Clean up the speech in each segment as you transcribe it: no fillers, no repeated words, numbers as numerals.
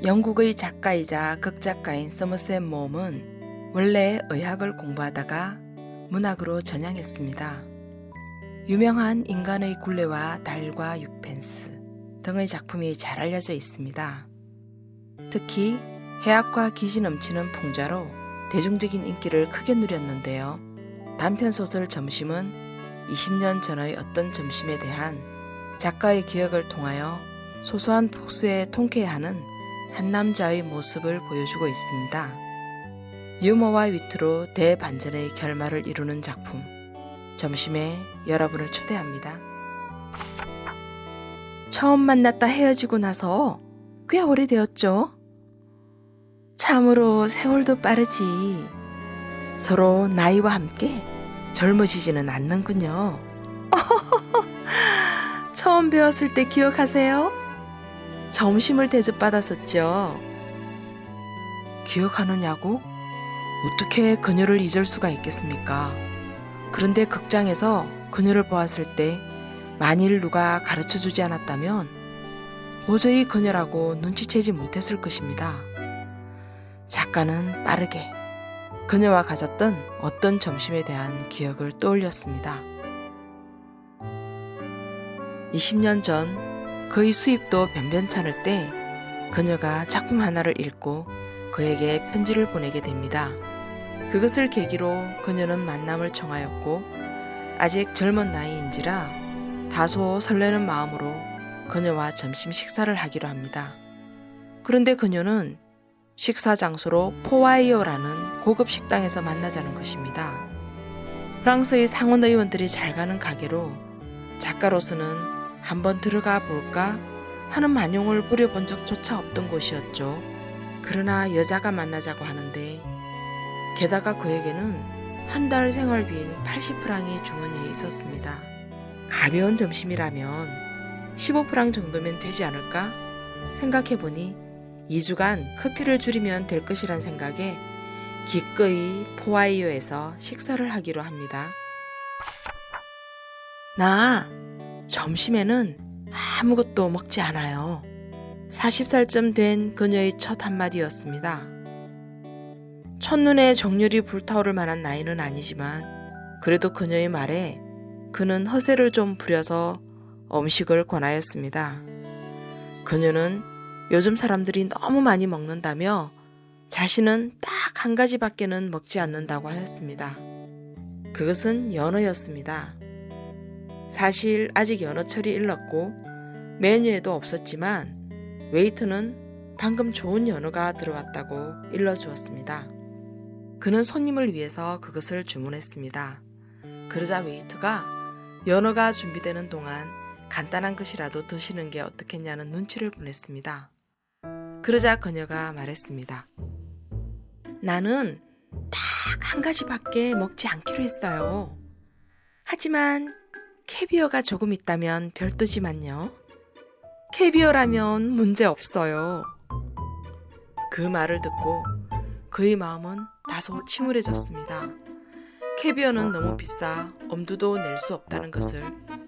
영국의 작가이자 극작가인 서머셋 모엄은 원래 의학을 공부하다가 문학으로 전향했습니다. 유명한 인간의 굴레와 달과 육펜스 등의 작품이 잘 알려져 있습니다. 특히 해학과 기시 넘치는 풍자로 대중적인 인기를 크게 누렸는데요. 단편소설 점심은 20년 전의 어떤 점심에 대한 작가의 기억을 통하여 소소한 폭소에 통쾌해하는 한 남자의 모습을 보여주고 있습니다. 유머와 위트로 대반전의 결말을 이루는 작품, 점심에 여러분을 초대합니다. 처음 만났다 헤어지고 나서 꽤 오래되었죠? 참으로 세월도 빠르지. 서로 나이와 함께 젊어지지는 않는군요. 처음 배웠을 때 기억하세요? 점심을 대접받았었죠. 기억하느냐고? 어떻게 그녀를 잊을 수가 있겠습니까? 그런데 극장에서 그녀를 보았을 때 만일 누가 가르쳐주지 않았다면 도저히 그녀라고 눈치채지 못했을 것입니다. 작가는 빠르게 그녀와 가졌던 어떤 점심에 대한 기억을 떠올렸습니다. 20년 전 그의 수입도 변변찮을 때 그녀가 작품 하나를 읽고 그에게 편지를 보내게 됩니다. 그것을 계기로 그녀는 만남을 청하였고 아직 젊은 나이인지라 다소 설레는 마음으로 그녀와 점심 식사를 하기로 합니다. 그런데 그녀는 식사 장소로 포와이어라는 고급 식당에서 만나자는 것입니다. 프랑스의 상원 의원들이 잘 가는 가게로 작가로서는 한번 들어가 볼까 하는 만용을 부려본 적조차 없던 곳이었죠. 그러나 여자가 만나자고 하는데 게다가 그에게는 한 달 생활비인 80프랑이 주머니에 있었습니다. 가벼운 점심이라면 15프랑 정도면 되지 않을까 생각해보니 2주간 커피를 줄이면 될 것이란 생각에 기꺼이 포와이어에서 식사를 하기로 합니다. 나 점심에는 아무것도 먹지 않아요. 40살쯤 된 그녀의 첫 한마디였습니다. 첫눈에 정열이 불타오를 만한 나이는 아니지만 그래도 그녀의 말에 그는 허세를 좀 부려서 음식을 권하였습니다. 그녀는 요즘 사람들이 너무 많이 먹는다며 자신은 딱 한 가지밖에는 먹지 않는다고 하였습니다. 그것은 연어였습니다. 사실 아직 연어철이 일렀고 메뉴에도 없었지만 웨이터는 방금 좋은 연어가 들어왔다고 일러주었습니다. 그는 손님을 위해서 그것을 주문했습니다. 그러자 웨이터가 연어가 준비되는 동안 간단한 것이라도 드시는 게 어떻겠냐는 눈치를 보냈습니다. 그러자 그녀가 말했습니다. 나는 딱 한 가지밖에 먹지 않기로 했어요. 하지만 캐비어가 조금 있다면 별도지만요. 캐비어라면 문제 없어요. 그 말을 듣고 그의 마음은 다소 침울해졌습니다. 캐비어는 너무 비싸 엄두도 낼 수 없다는 것을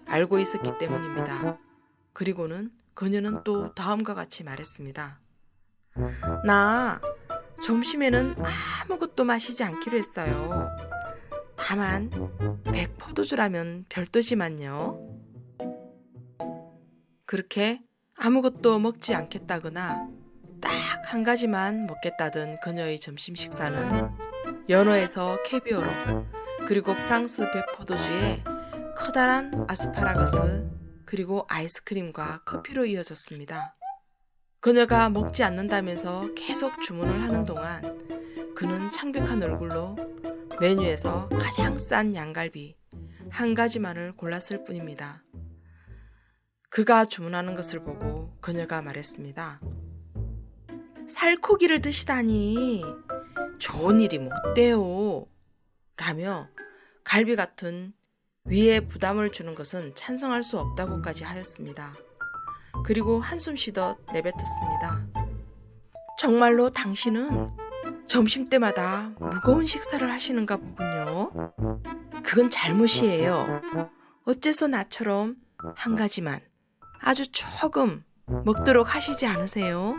알고 있었기 때문입니다. 그리고는 그녀는 또 다음과 같이 말했습니다. 나 점심에는 아무것도 마시지 않기로 했어요. 다만 100포도주라면 별도지만요. 그렇게 아무것도 먹지 않겠다거나 딱 한 가지만 먹겠다던 그녀의 점심 식사는 연어에서 캐비어로 그리고 프랑스 100포도주에 커다란 아스파라거스 그리고 아이스크림과 커피로 이어졌습니다. 그녀가 먹지 않는다면서 계속 주문을 하는 동안 그는 창백한 얼굴로 메뉴에서 가장 싼 양갈비 한 가지만을 골랐을 뿐입니다. 그가 주문하는 것을 보고 그녀가 말했습니다. 살코기를 드시다니 좋은 일이 못 돼요. 라며 갈비 같은 위에 부담을 주는 것은 찬성할 수 없다고까지 하였습니다. 그리고 한숨 쉬듯 내뱉었습니다. 정말로 당신은 점심때마다 무거운 식사를 하시는가 보군요. 그건 잘못이에요. 어째서 나처럼 한 가지만 아주 조금 먹도록 하시지 않으세요?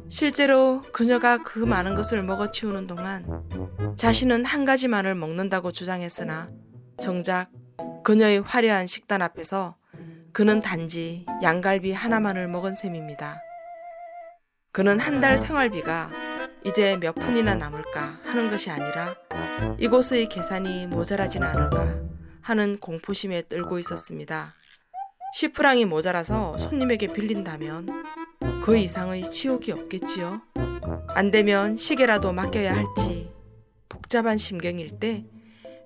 실제로 그녀가 그 많은 것을 먹어치우는 동안 자신은 한 가지만을 먹는다고 주장했으나 정작 그녀의 화려한 식단 앞에서 그는 단지 양갈비 하나만을 먹은 셈입니다. 그는 한 달 생활비가 이제 몇 푼이나 남을까 하는 것이 아니라 이곳의 계산이 모자라지는 않을까 하는 공포심에 떨고 있었습니다. 10프랑이 모자라서 손님에게 빌린다면 그 이상의 치욕이 없겠지요. 안 되면 시계라도 맡겨야 할지 복잡한 심경일 때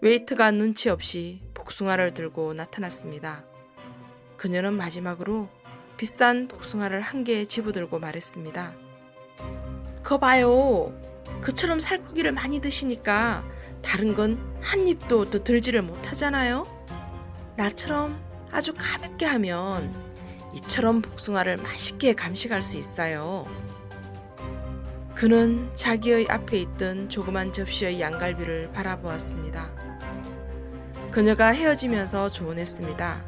웨이트가 눈치 없이 복숭아를 들고 나타났습니다. 그녀는 마지막으로 비싼 복숭아를 한 개 집어들고 말했습니다. 거 봐요. 그처럼 살코기를 많이 드시니까 다른 건 한 입도 더 들지를 못하잖아요. 나처럼 아주 가볍게 하면 이처럼 복숭아를 맛있게 감식할 수 있어요. 그는 자기의 앞에 있던 조그만 접시의 양갈비를 바라보았습니다. 그녀가 헤어지면서 조언했습니다.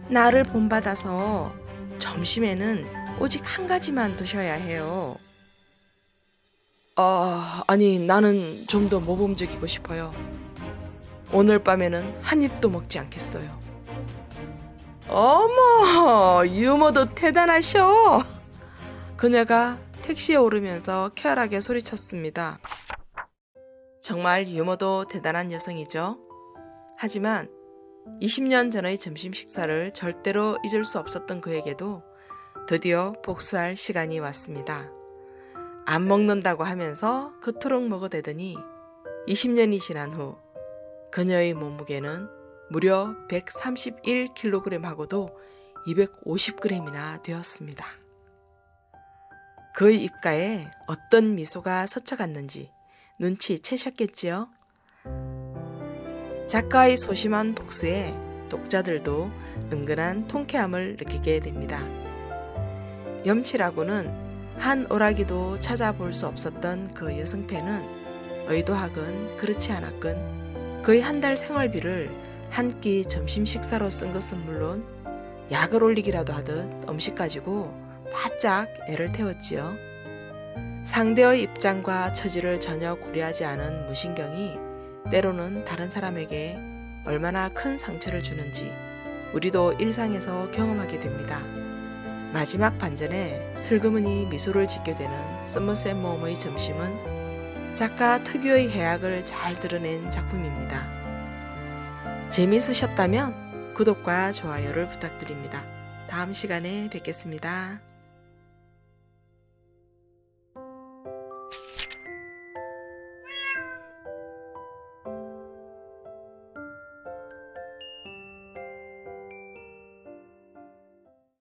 나를 본받아서 점심에는 오직 한 가지만 드셔야 해요. 아니 나는 좀 더 모범적이고 싶어요. 오늘 밤에는 한 입도 먹지 않겠어요. 어머, 유머도 대단하셔. 그녀가 택시에 오르면서 쾌활하게 소리쳤습니다. 정말 유머도 대단한 여성이죠. 하지만 20년 전의 점심 식사를 절대로 잊을 수 없었던 그에게도 드디어 복수할 시간이 왔습니다. 안 먹는다고 하면서 그토록 먹어대더니 20년이 지난 후 그녀의 몸무게는 무려 131kg하고도 250g이나 되었습니다. 그의 입가에 어떤 미소가 스쳐갔는지 눈치채셨겠지요? 작가의 소심한 복수에 독자들도 은근한 통쾌함을 느끼게 됩니다. 염치라고는 한 오라기도 찾아볼 수 없었던 그 여성패는 의도하건 그렇지 않았건 거의 한 달 생활비를 한 끼 점심 식사로 쓴 것은 물론 약을 올리기라도 하듯 음식 가지고 바짝 애를 태웠지요. 상대의 입장과 처지를 전혀 고려하지 않은 무신경이 때로는 다른 사람에게 얼마나 큰 상처를 주는지 우리도 일상에서 경험하게 됩니다. 마지막 반전에 슬그머니 미소를 짓게 되는 서머셋 mom의 점심은 작가 특유의 해악을 잘 드러낸 작품입니다. 재미있으셨다면 구독과 좋아요를 부탁드립니다. 다음 시간에 뵙겠습니다.